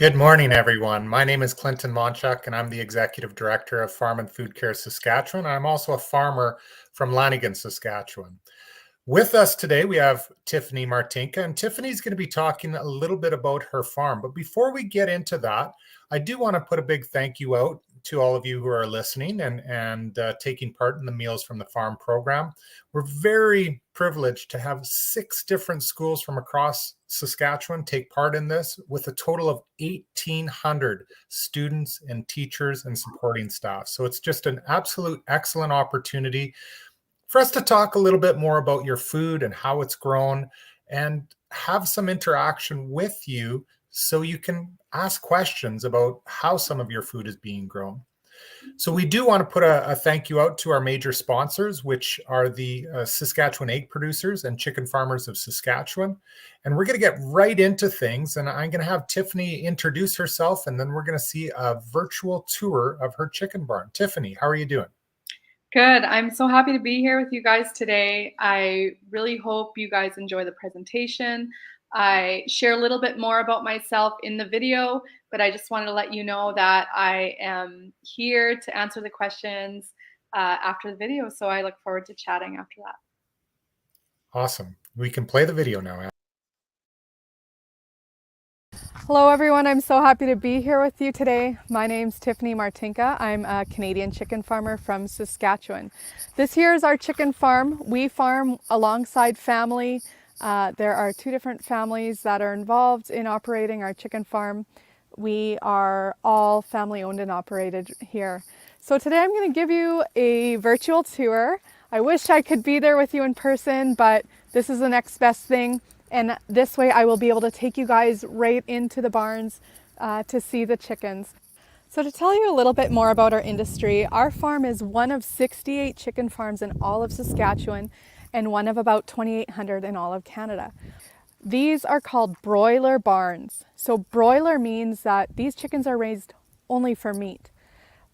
Good morning, everyone. My name is Clinton Monchuk, and I'm the Executive Director of Farm and Food Care Saskatchewan. I'm also a farmer from Lanigan, Saskatchewan. With us today, we have Tiffany Martinka, and Tiffany's going to be talking a little bit about her farm. But before we get into that, I do want to put a big thank you out to all of you who are listening and taking part in the Meals from the Farm program. We're very privileged to have 6 different schools from across Saskatchewan take part in this, with a total of 1,800 students and teachers and supporting staff. So it's just an absolute excellent opportunity for us to talk a little bit more about your food and how it's grown and have some interaction with you so you can ask questions about how some of your food is being grown. So we do want to put a thank you out to our major sponsors, which are the Saskatchewan Egg Producers and Chicken Farmers of Saskatchewan. And we're going to get right into things. And I'm going to have Tiffany introduce herself, and then we're going to see a virtual tour of her chicken barn. Tiffany, how are you doing? Good. I'm so happy to be here with you guys today. I really hope you guys enjoy the presentation. I share a little bit more about myself in the video, but I just wanted to let you know that I am here to answer the questions after the video. So I look forward to chatting after that. Awesome. We can play the video now. Hello everyone, I'm so happy to be here with you today. My name's Tiffany Martinka. I'm a Canadian chicken farmer from Saskatchewan. This here is our chicken farm. We farm alongside family. There are 2 different families that are involved in operating our chicken farm. We are all family owned and operated here. So today I'm going to give you a virtual tour. I wish I could be there with you in person, but this is the next best thing. And this way I will be able to take you guys right into the barns to see the chickens. So to tell you a little bit more about our industry, our farm is one of 68 chicken farms in all of Saskatchewan and one of about 2,800 in all of Canada. These are called broiler barns. So broiler means that these chickens are raised only for meat.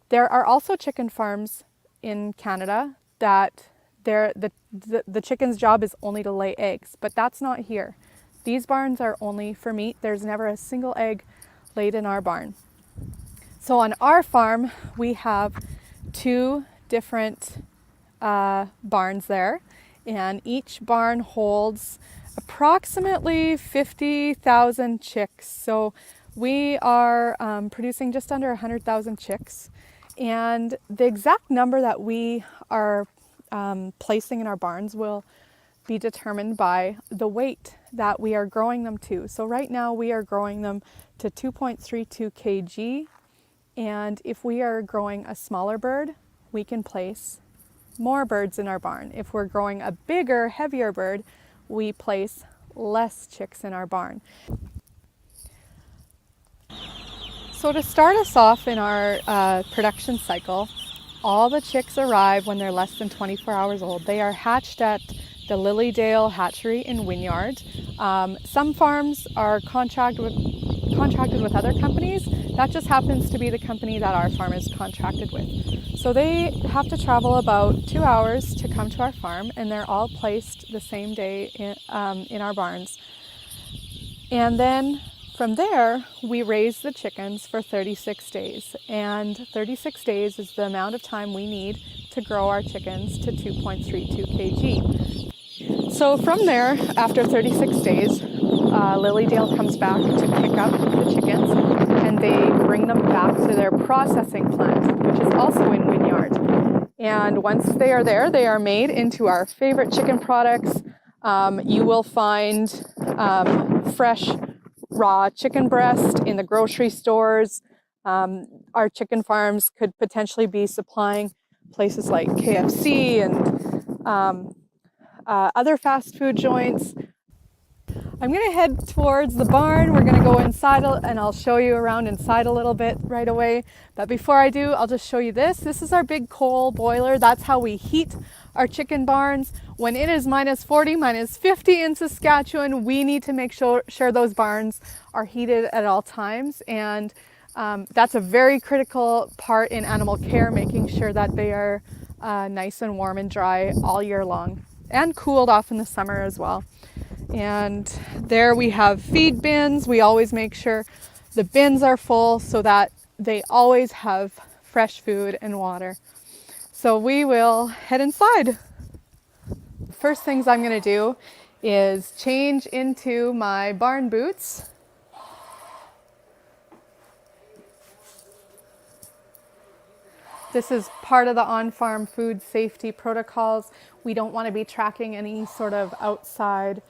There are also chicken farms in Canada that the chicken's job is only to lay eggs, but that's not here. These barns are only for meat. There's never a single egg laid in our barn. So on our farm, we have 2 different barns there, and each barn holds approximately 50,000 chicks. So we are producing just under 100,000 chicks, and the exact number that we are placing in our barns will be determined by the weight that we are growing them to. So right now we are growing them to 2.32 kg, and if we are growing a smaller bird, we can place more birds in our barn. If we're growing a bigger, heavier bird, we place less chicks in our barn. So to start us off in our production cycle, all the chicks arrive when they're less than 24 hours old. They are hatched at the Lilydale Hatchery in Wynyard. Some farms are contracted with other companies. That just happens to be the company that our farm is contracted with. So they have to travel about 2 hours to come to our farm, and they're all placed the same day in our barns. And then from there, we raise the chickens for 36 days, and 36 days is the amount of time we need to grow our chickens to 2.32 kg. So from there, after 36 days, Lilydale comes back to pick up the chickens, and they bring them back to their processing plant, which is also in Wynyard. And once they are there, they are made into our favorite chicken products. You will find fresh raw chicken breast in the grocery stores. Our chicken farms could potentially be supplying places like KFC and other fast food joints. I'm going to head towards the barn. We're going to go inside and I'll show you around inside a little bit right away. But before I do, I'll just show you this. This is our big coal boiler. That's how we heat our chicken barns. When it is minus 40, minus 50 in Saskatchewan, we need to make sure those barns are heated at all times. And that's a very critical part in animal care, making sure that they are nice and warm and dry all year long, and cooled off in the summer as well. And there we have feed bins. We always make sure The bins are full so that they always have fresh food and water. So we will head inside. First things I'm going to do is change into my barn boots. This is part of the on-farm food safety protocols. We don't want to be tracking any sort of outside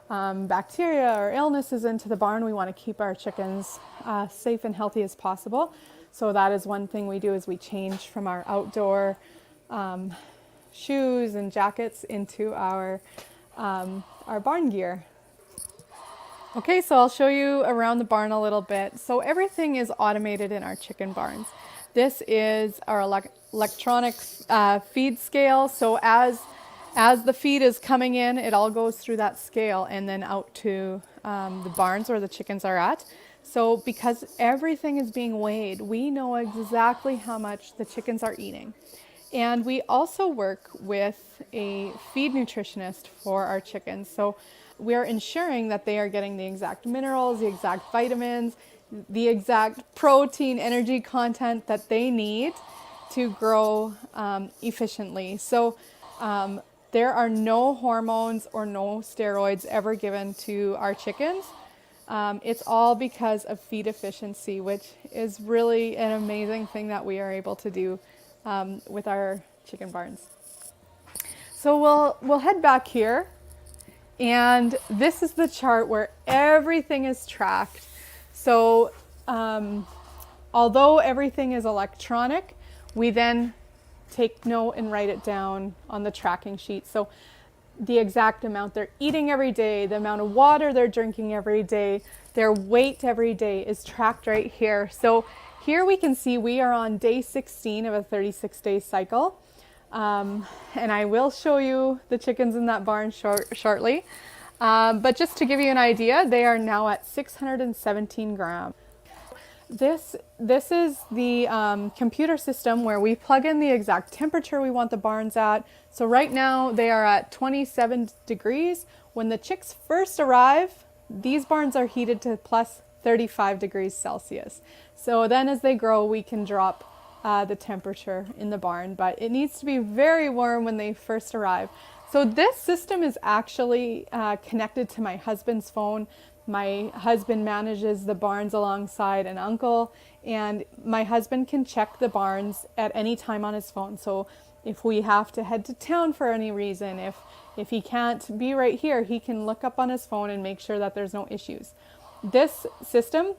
bacteria or illnesses into the barn. We want to keep our chickens safe and healthy as possible. So that is one thing we do, is we change from our outdoor shoes and jackets into our barn gear. Okay, so I'll show you around the barn a little bit. So everything is automated in our chicken barns. This is our electronic feed scale. So as the feed is coming in, it all goes through that scale and then out to the barns where the chickens are at. So because everything is being weighed, we know exactly how much the chickens are eating. And we also work with a feed nutritionist for our chickens. So we're ensuring that they are getting the exact minerals, the exact vitamins, the exact protein, energy content that they need to grow efficiently. So there are no hormones or no steroids ever given to our chickens. It's all because of feed efficiency, which is really an amazing thing that we are able to do with our chicken barns. So we'll head back here, and this is the chart where everything is tracked. So although everything is electronic, we then take note and write it down on the tracking sheet. So the exact amount they're eating every day, the amount of water they're drinking every day, their weight every day is tracked right here. So here we can see we are on day 16 of a 36-day cycle. And I will show you the chickens in that barn shortly. But just to give you an idea, they are now at 617 grams. This is the computer system where we plug in the exact temperature we want the barns at. So right now they are at 27 degrees. When the chicks first arrive, these barns are heated to plus 35 degrees Celsius. So then as they grow, we can drop the temperature in the barn, but it needs to be very warm when they first arrive. So this system is actually connected to my husband's phone. My husband manages the barns alongside an uncle, and my husband can check the barns at any time on his phone. So if we have to head to town for any reason, if he can't be right here, he can look up on his phone and make sure that there's no issues. This system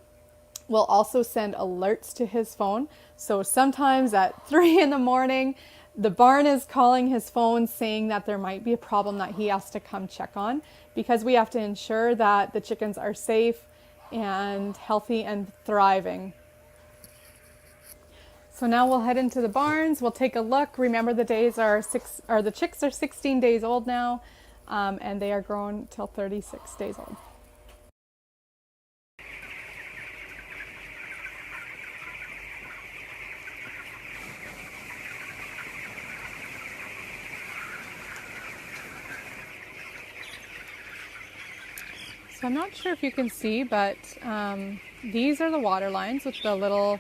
will also send alerts to his phone. So sometimes at 3 in the morning, the barn is calling his phone saying that there might be a problem that he has to come check on, because we have to ensure that the chickens are safe and healthy and thriving. So now we'll head into the barns. We'll take a look. Remember, the chicks are 16 days old now, and they are grown till 36 days old. So I'm not sure if you can see, but these are the water lines with the little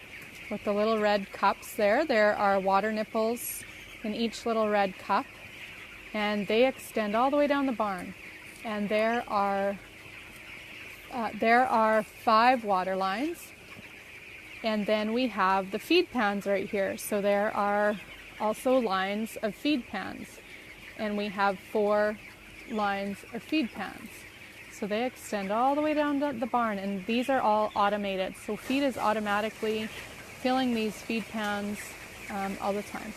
red cups there. There are water nipples in each little red cup, and they extend all the way down the barn. And there are 5 water lines, and then we have the feed pans right here. So there are also lines of feed pans, and we have 4 lines of feed pans. So they extend all the way down the barn, and these are all automated. So feed is automatically filling these feed pans all the time.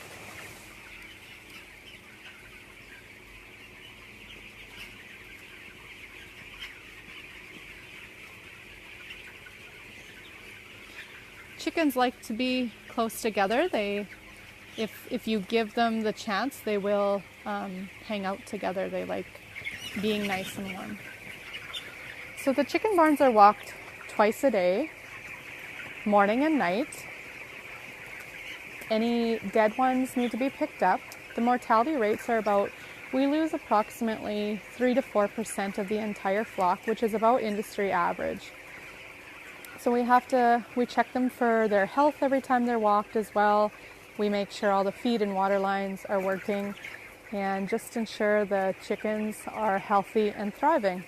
Chickens like to be close together. If you give them the chance, they will hang out together. They like being nice and warm. So the chicken barns are walked twice a day, morning and night. Any dead ones need to be picked up. The mortality rates are we lose approximately 3 to 4% of the entire flock, which is about industry average. So we check them for their health every time they're walked as well. We make sure all the feed and water lines are working and just ensure the chickens are healthy and thriving.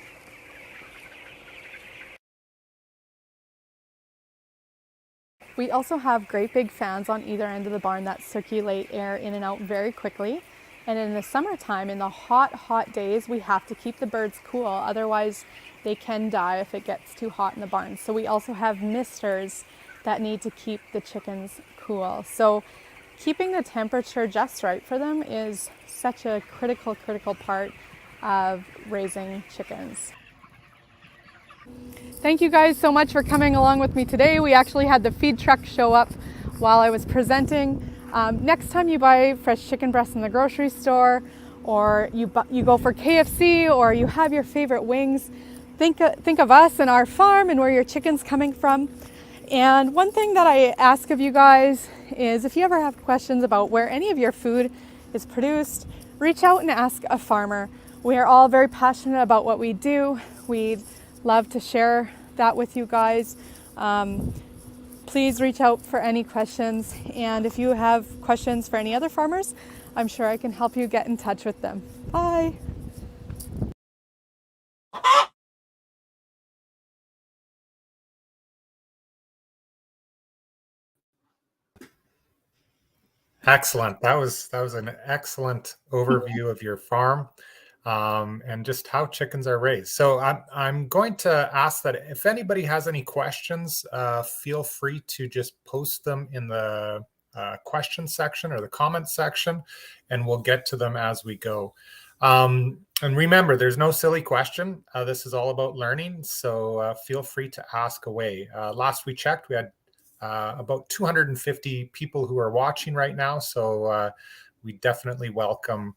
We also have great big fans on either end of the barn that circulate air in and out very quickly. And in the summertime, in the hot days, we have to keep the birds cool. Otherwise, they can die if it gets too hot in the barn. So we also have misters that need to keep the chickens cool. So keeping the temperature just right for them is such a critical part of raising chickens. Thank you guys so much for coming along with me today. We actually had the feed truck show up while I was presenting. Next time you buy fresh chicken breasts in the grocery store, or you go for KFC, or you have your favorite wings, think of us and our farm and where your chicken's coming from. And one thing that I ask of you guys is, if you ever have questions about where any of your food is produced, reach out and ask a farmer. We are all very passionate about what we do. We'd love to share that with you guys. Please reach out for any questions. And if you have questions for any other farmers, I'm sure I can help you get in touch with them. Bye. Excellent. That was an excellent overview of your farm, and just how chickens are raised. So I'm going to ask that if anybody has any questions, feel free to just post them in the question section or the comment section, and we'll get to them as we go. And remember, there's no silly question. This is all about learning, so feel free to ask away. Last we checked, we had about 250 people who are watching right now. So we definitely welcome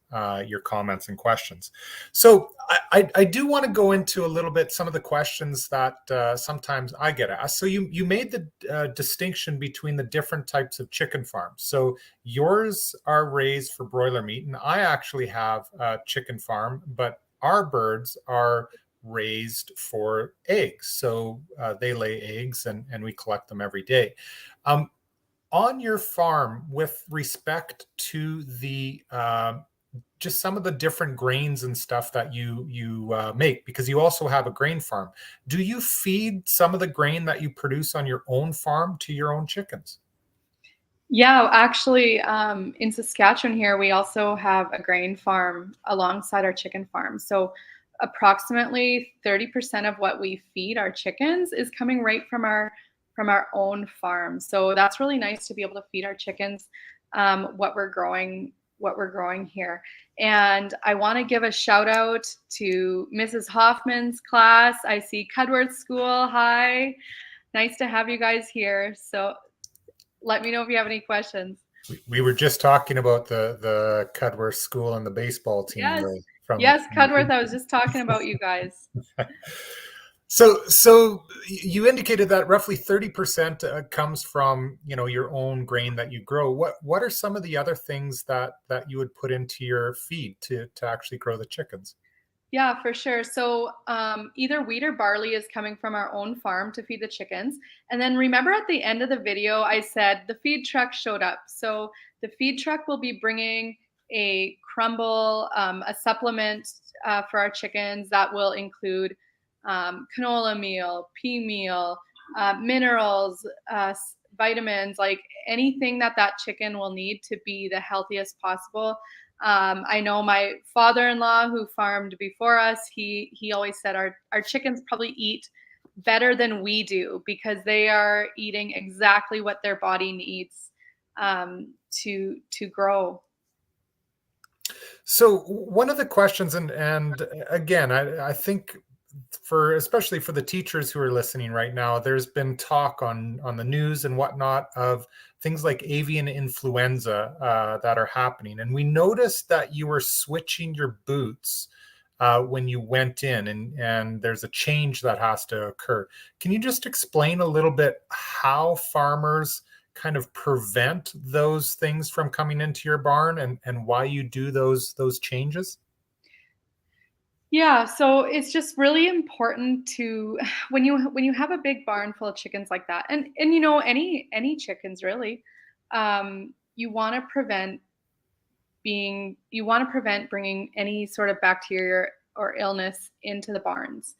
your comments and questions. So I do want to go into a little bit some of the questions that sometimes I get asked. So you made the distinction between the different types of chicken farms. So yours are raised for broiler meat, and I actually have a chicken farm, but our birds are raised for eggs. So they lay eggs, and we collect them every day. On your farm, with respect to the just some of the different grains and stuff that you make, because you also have a grain farm, do you feed some of the grain that you produce on your own farm to your own chickens? Yeah, actually, in Saskatchewan here, we also have a grain farm alongside our chicken farm. So approximately 30% of what we feed our chickens is coming right from our own farm. So that's really nice to be able to feed our chickens what we're growing here. And I want to give a shout out to Mrs. Hoffman's class. I see Cudworth School. Hi. Nice to have you guys here. So let me know if you have any questions. We were just talking about the Cudworth School and the baseball team. Yes, Cudworth. I was just talking about you guys. So you indicated that roughly 30% comes from your own grain that you grow. What are some of the other things that you would put into your feed to actually grow the chickens? Yeah, for sure. So either wheat or barley is coming from our own farm to feed the chickens. And then remember at the end of the video, I said the feed truck showed up. So the feed truck will be bringing a crumble, a supplement for our chickens that will include canola meal, pea meal, minerals, vitamins, like anything that chicken will need to be the healthiest possible. I know my father-in-law who farmed before us, he always said our chickens probably eat better than we do because they are eating exactly what their body needs to grow. So one of the questions, and again, I think especially for the teachers who are listening right now, there's been talk on the news and whatnot of things like avian influenza that are happening. And we noticed that you were switching your boots when you went in, and there's a change that has to occur. Can you just explain a little bit how farmers kind of prevent those things from coming into your barn, and why you do those changes? Yeah, so it's just really important to when you have a big barn full of chickens like that, and any chickens really, you want to prevent bringing any sort of bacteria or illness into the barns.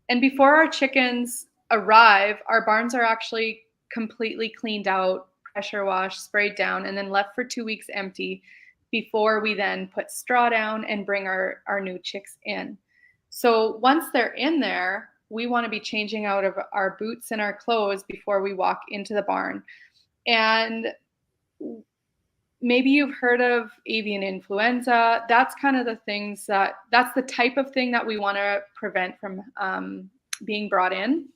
And before our chickens arrive, our barns are actually completely cleaned out, pressure washed, sprayed down, and then left for 2 weeks empty before we then put straw down and bring our new chicks in. So once they're in there, we want to be changing out of our boots and our clothes before we walk into the barn. And maybe you've heard of avian influenza. That's kind of that's the type of thing that we want to prevent from being brought in.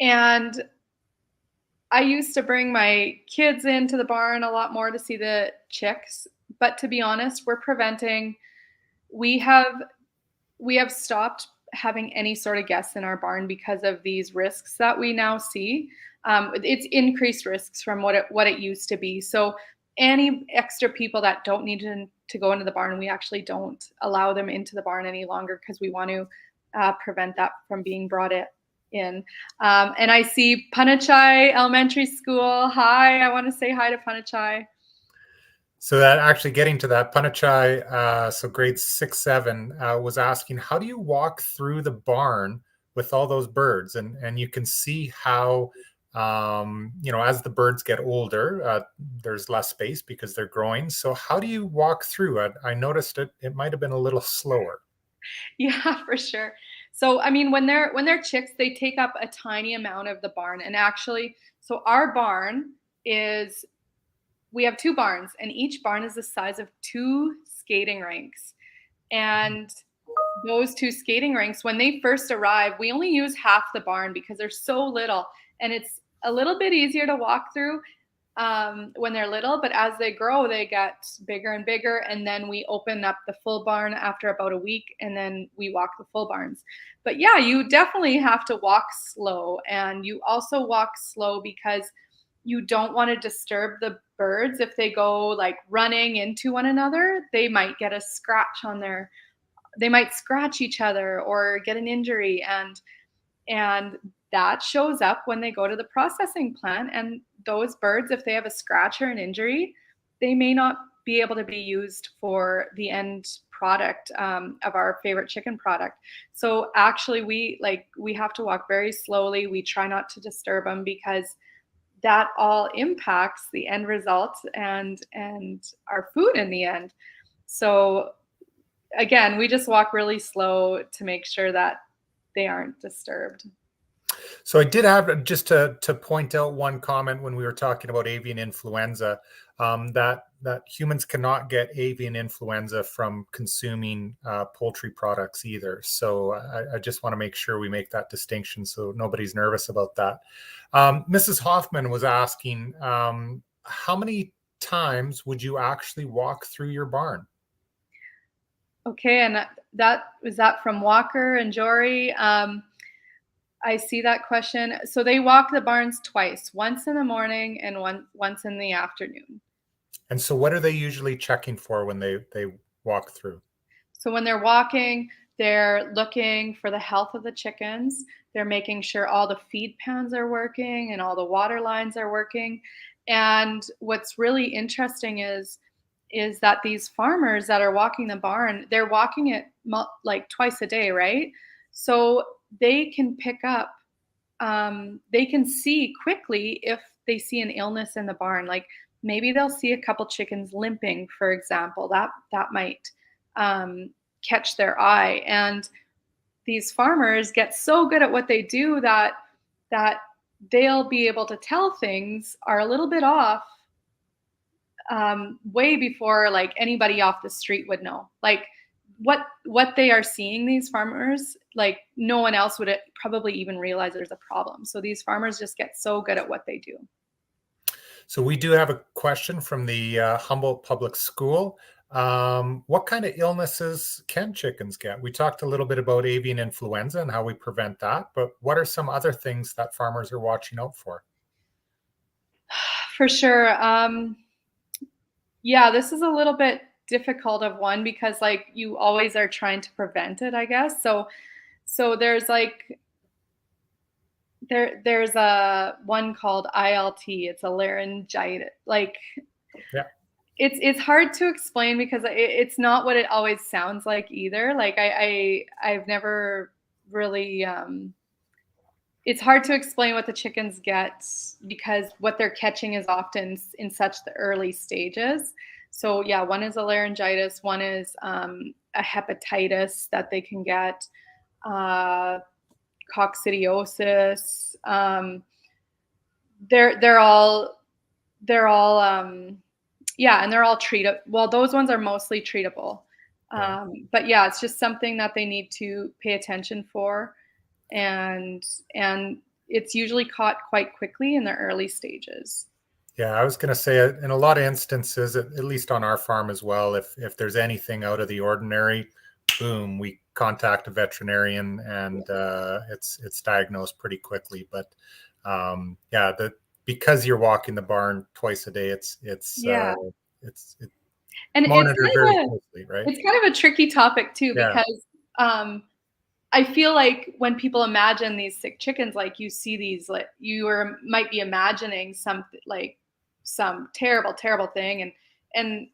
And I used to bring my kids into the barn a lot more to see the chicks, but to be honest, we have we have stopped having any sort of guests in our barn because of these risks that we now see. It's increased risks from what it used to be. So any extra people that don't need to go into the barn, we actually don't allow them into the barn any longer because we want to prevent that from being brought in. And I see Punachai Elementary School. Hi, I want to say hi to Punachai. So that actually getting to that, Punachai, so grade 6, 7, was asking, how do you walk through the barn with all those birds? And you can see how, as the birds get older, there's less space because they're growing. So how do you walk through it? I noticed it might have been a little slower. Yeah, for sure. So I mean, when they're chicks, they take up a tiny amount of the barn. And actually, so our barn is we have two barns, and each barn is the size of two skating rinks. And those two skating rinks, when they first arrive, we only use half the barn because they're so little, and it's a little bit easier to walk through when they're little. But as they grow, they get bigger and bigger, and then we open up the full barn after about a week, and then we walk the full barns. But yeah, you definitely have to walk slow, and you also walk slow because you don't want to disturb the birds. If they go like running into one another, they might get a scratch on their they might scratch each other or get an injury, and that shows up when they go to the processing plant. And those birds, if they have a scratch or an injury, they may not be able to be used for the end product of our favorite chicken product. So actually, we have to walk very slowly. We try not to disturb them because that all impacts the end result and our food in the end. So again, we just walk really slow to make sure that they aren't disturbed. So I did have just to point out one comment when we were talking about avian influenza, that humans cannot get avian influenza from consuming poultry products either. So I just want to make sure we make that distinction so nobody's nervous about that. Mrs. Hoffman was asking, how many times would you actually walk through your barn? Okay, and that was that from Walker and Jory. I see that question. So they walk the barns twice, once in the morning and once in the afternoon. And so what are they usually checking for when they walk through? So when they're walking, they're looking for the health of the chickens. They're making sure all the feed pans are working and all the water lines are working. And what's really interesting is that these farmers that are walking the barn, they're walking it like twice a day, right? So they can pick up, they can see quickly if they see an illness in the barn. Like maybe they'll see a couple chickens limping, for example. That might catch their eye. And these farmers get so good at what they do that they'll be able to tell things are a little bit off way before like anybody off the street would know. Like what they are seeing, these farmers, like no one else would probably even realize there's a problem. So these farmers just get so good at what they do. So we do have a question from the Humboldt Public School. What kind of illnesses can chickens get? We talked a little bit about avian influenza and how we prevent that, but what are some other things that farmers are watching out for? For sure. Yeah, this is a little bit difficult of one because like you always are trying to prevent it, I guess. So there's like there's a one called ILT. It's a laryngitis. Like Yeah. it's hard to explain because it's not what it always sounds like either. Like I've never really it's hard to explain what the chickens get because what they're catching is often in such the early stages. So yeah, one is a laryngitis, one is a hepatitis that they can get, coccidiosis. They're all yeah, and they're all treatable. Well, those ones are mostly treatable. But yeah, it's just something that they need to pay attention for, and it's usually caught quite quickly in the early stages. Yeah, I was going to say in a lot of instances, at least on our farm as well, if there's anything out of the ordinary, boom, we contact a veterinarian and it's diagnosed pretty quickly. But yeah, because you're walking the barn twice a day, it's Yeah. it's And monitored very closely, right? it's kind of a tricky topic too, Yeah. because I feel like when people imagine these sick chickens, like you see these, like might be imagining something like some terrible, terrible thing. And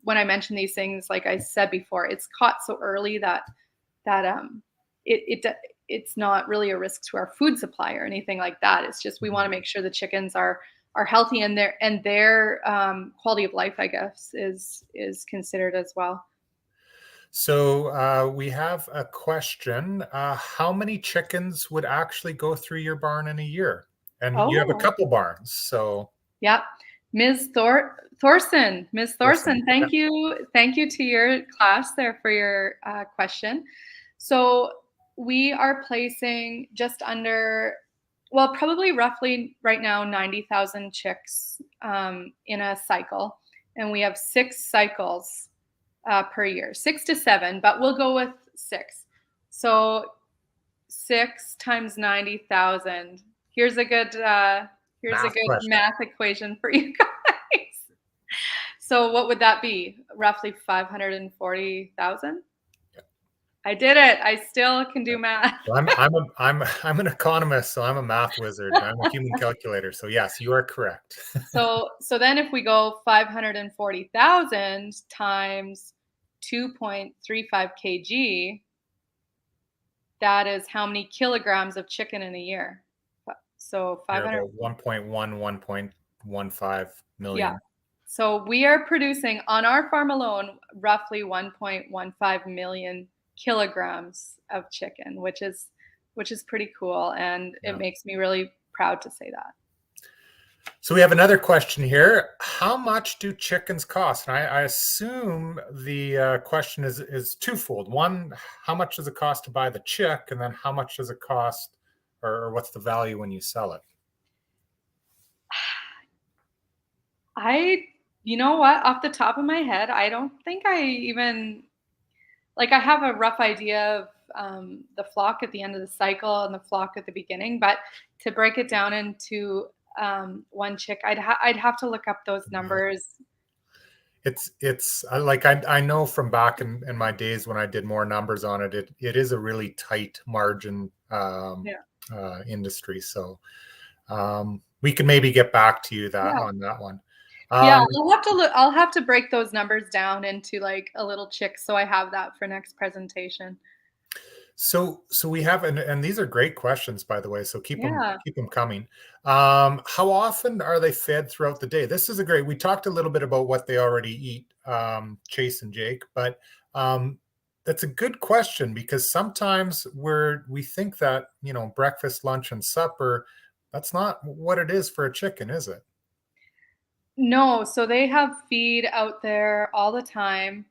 when I mention these things, like I said before, it's caught so early that it's not really a risk to our food supply or anything like that. It's just we want to make sure the chickens are healthy, and their quality of life, I guess, is considered as well. So we have a question. How many chickens would actually go through your barn in a year? And you have a Oh, couple barns, so yeah. Ms. Thorson, Ms. Thorson, yeah. thank you to your class there for your question. So we are placing just under, well, probably roughly right now 90,000 chicks in a cycle, and we have 6 cycles per year, 6 to 7, but we'll go with 6. So 6 times 90,000. Here's a good question. math equation for you guys. So what would that be? Roughly 540,000. Yep. I did it. I still can do math. Well, I'm an economist, so I'm a math wizard. I'm a human calculator. So yes, you are correct. So then if we go 540,000 times 2.35 kg, that is how many kilograms of chicken in a year? So 500. 1.15 million. Yeah. So we are producing on our farm alone roughly 1.15 million kilograms of chicken, which is pretty cool, and it makes me really proud to say that. So we have another question here. How much do chickens cost? And I assume the question is twofold. One, how much does it cost to buy the chick? And then how much does it cost, or what's the value when you sell it? You know what? Off the top of my head, I don't think I even, like, I have a rough idea of the flock at the end of the cycle and the flock at the beginning, but to break it down into one chick, I'd have to look up those numbers. It's like I know from back in my days when I did more numbers on it, it is a really tight margin industry. So we can maybe get back to you on that one. Yeah, I'll have to break those numbers down into like a little chick, so I have that for next presentation. So we have, and these are great questions, by the way. So keep them coming. How often are they fed throughout the day? This is we talked a little bit about what they already eat, Chase and Jake, but that's a good question, because sometimes we think that, breakfast, lunch, and supper, that's not what it is for a chicken, is it? No, so they have feed out there all the time.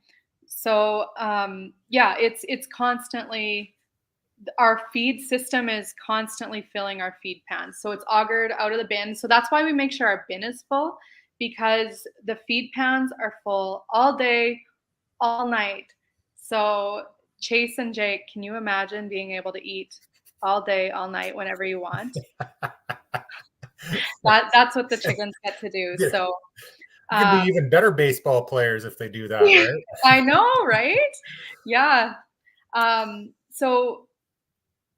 So yeah, it's constantly, our feed system is constantly filling our feed pans. So it's augured out of the bin. So that's why we make sure our bin is full, because the feed pans are full all day, all night. So Chase and Jake, can you imagine being able to eat all day, all night, whenever you want? That's what the chickens get to do. Yeah. So You can be even better baseball players if they do that, right? I know, right? Yeah. So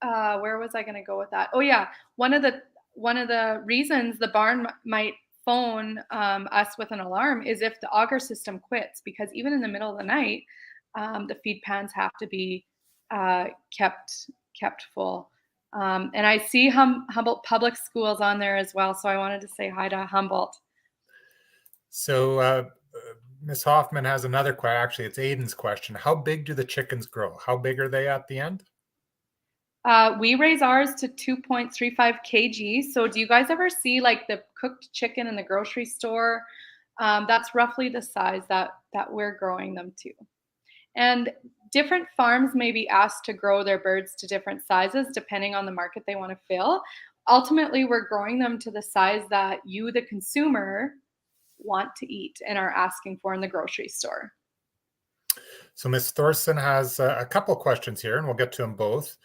where was I going to go with that? Oh yeah, one of the reasons the barn might phone us with an alarm is if the auger system quits, because even in the middle of the night, the feed pans have to be uh, kept full. And I see Humboldt Public Schools on there as well, so I wanted to say hi to Humboldt. So Ms. Hoffman has another question. Actually, it's Aiden's question. How big do the chickens grow? How big are they at the end? We raise ours to 2.35 kg. So do you guys ever see like the cooked chicken in the grocery store? That's roughly the size that we're growing them to. And different farms may be asked to grow their birds to different sizes depending on the market they want to fill. Ultimately, we're growing them to the size that you, the consumer, want to eat and are asking for in the grocery store. So Ms. Thorson has a couple questions here, and we'll get to them both.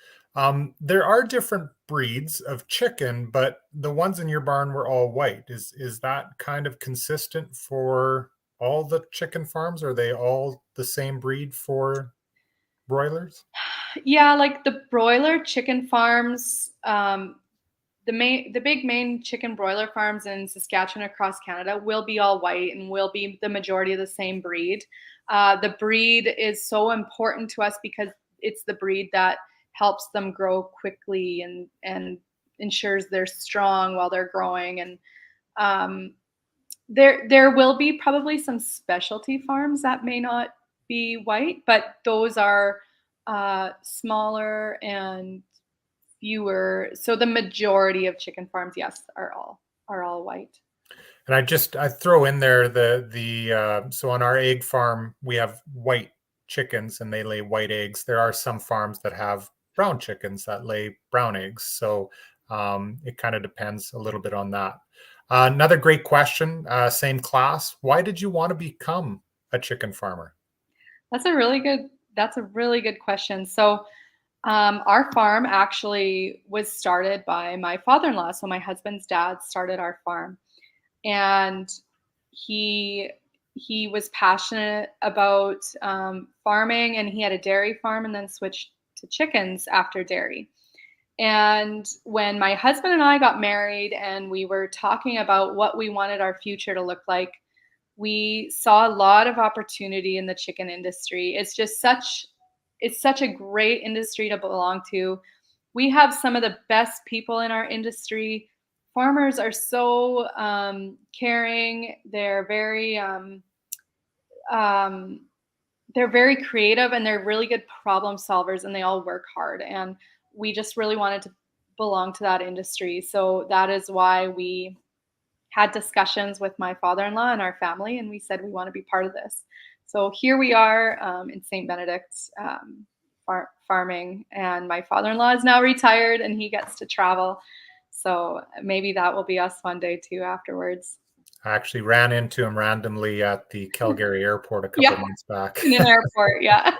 There are different breeds of chicken, but the ones in your barn were all white. Is that kind of consistent for all the chicken farms? Are they all the same breed for broilers? Yeah, like the broiler chicken farms, the big main chicken broiler farms in Saskatchewan across Canada will be all white and will be the majority of the same breed. The breed is so important to us because it's the breed that helps them grow quickly and ensures they're strong while they're growing. And there will be probably some specialty farms that may not be white, but those are smaller and fewer. So the majority of chicken farms, yes, are all white. And I throw in there so on our egg farm we have white chickens and they lay white eggs. There are some farms that have brown chickens that lay brown eggs. So it kind of depends a little bit on that. Another great question, same class. Why did you want to become a chicken farmer? That's a really good question. So our farm actually was started by my father-in-law. So my husband's dad started our farm, and he he was passionate about farming, and he had a dairy farm, and then switched to chickens after dairy. And when my husband and I got married, and we were talking about what we wanted our future to look like, we saw a lot of opportunity in the chicken industry. It's such a great industry to belong to. We have some of the best people in our industry. Farmers are so caring. Um, they're very creative, and they're really good problem solvers, and they all work hard. And we just really wanted to belong to that industry. So that is why we had discussions with my father-in-law and our family, and we said we want to be part of this. So here we are in St. Benedict farming, and my father-in-law is now retired and he gets to travel. So maybe that will be us one day too afterwards. I actually ran into him randomly at the Calgary airport a couple months back. In an airport, yeah.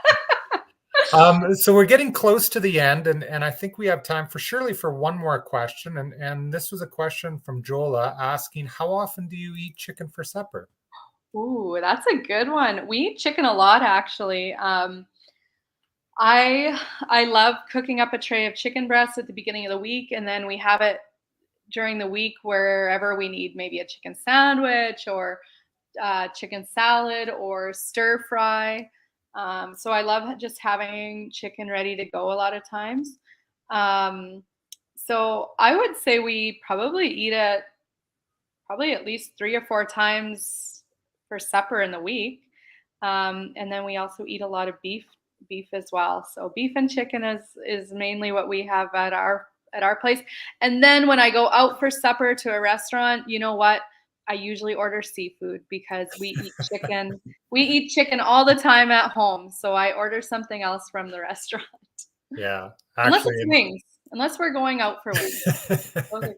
So we're getting close to the end, and I think we have time for one more question. And this was a question from Jola asking, how often do you eat chicken for supper? Ooh, that's a good one. We eat chicken a lot, actually. I love cooking up a tray of chicken breasts at the beginning of the week, and then we have it during the week wherever we need maybe a chicken sandwich or chicken salad or stir fry. So I love just having chicken ready to go a lot of times. So I would say we probably eat it probably at least 3 or 4 times for supper in the week. And then we also eat a lot of beef as well. So beef and chicken is mainly what we have at our place. And then when I go out for supper to a restaurant, you know what? I usually order seafood because we eat chicken. We eat chicken all the time at home. So I order something else from the restaurant. Yeah, Unless actually, it's wings. Unless we're going out for wings. Those are good.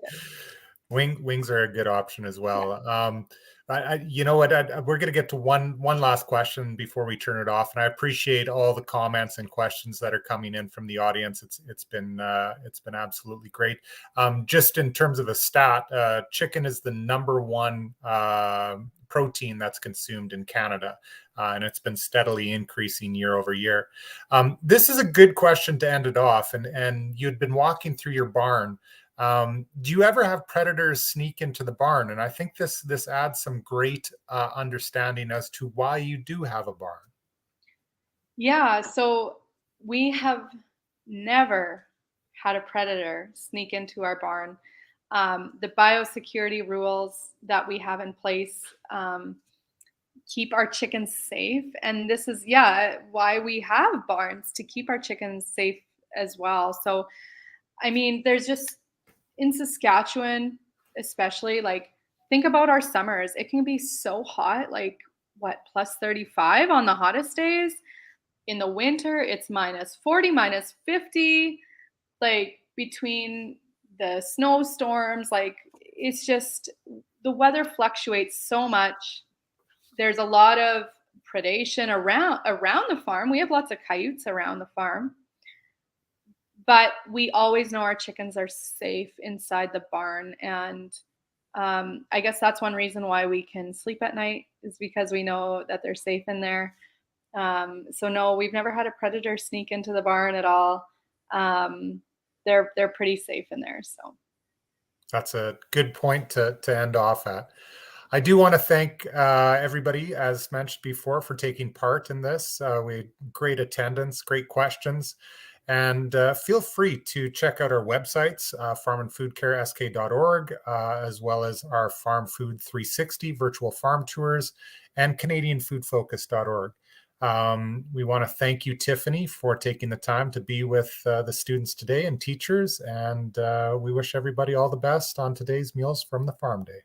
Wings are a good option as well. You know what? We're going to get to one last question before we turn it off, and I appreciate all the comments and questions that are coming in from the audience. It's been absolutely great. Just in terms of a stat, chicken is the number one protein that's consumed in Canada, and it's been steadily increasing year over year. This is a good question to end it off, and you'd been walking through your barn. Do you ever have predators sneak into the barn? And I think this adds some great understanding as to why you do have a barn. Yeah, so we have never had a predator sneak into our barn. The biosecurity rules that we have in place keep our chickens safe. And this is, yeah, why we have barns, to keep our chickens safe as well. So, I mean, there's just, in Saskatchewan, especially, like, think about our summers. It can be so hot, like what, plus 35 on the hottest days. In the winter, it's minus 40, minus 50, like between the snowstorms, like it's just, the weather fluctuates so much. There's a lot of predation around the farm. We have lots of coyotes around the farm. But we always know our chickens are safe inside the barn. And I guess that's one reason why we can sleep at night, is because we know that they're safe in there. So no, we've never had a predator sneak into the barn at all. They're pretty safe in there. So that's a good point to end off at. I do want to thank everybody, as mentioned before, for taking part in this. We had great attendance, great questions. And feel free to check out our websites, farmandfoodcaresk.org, as well as our Farm Food 360 virtual farm tours, and CanadianFoodFocus.org. We want to thank you, Tiffany, for taking the time to be with the students today and teachers. And we wish everybody all the best on today's Meals from the Farm Day.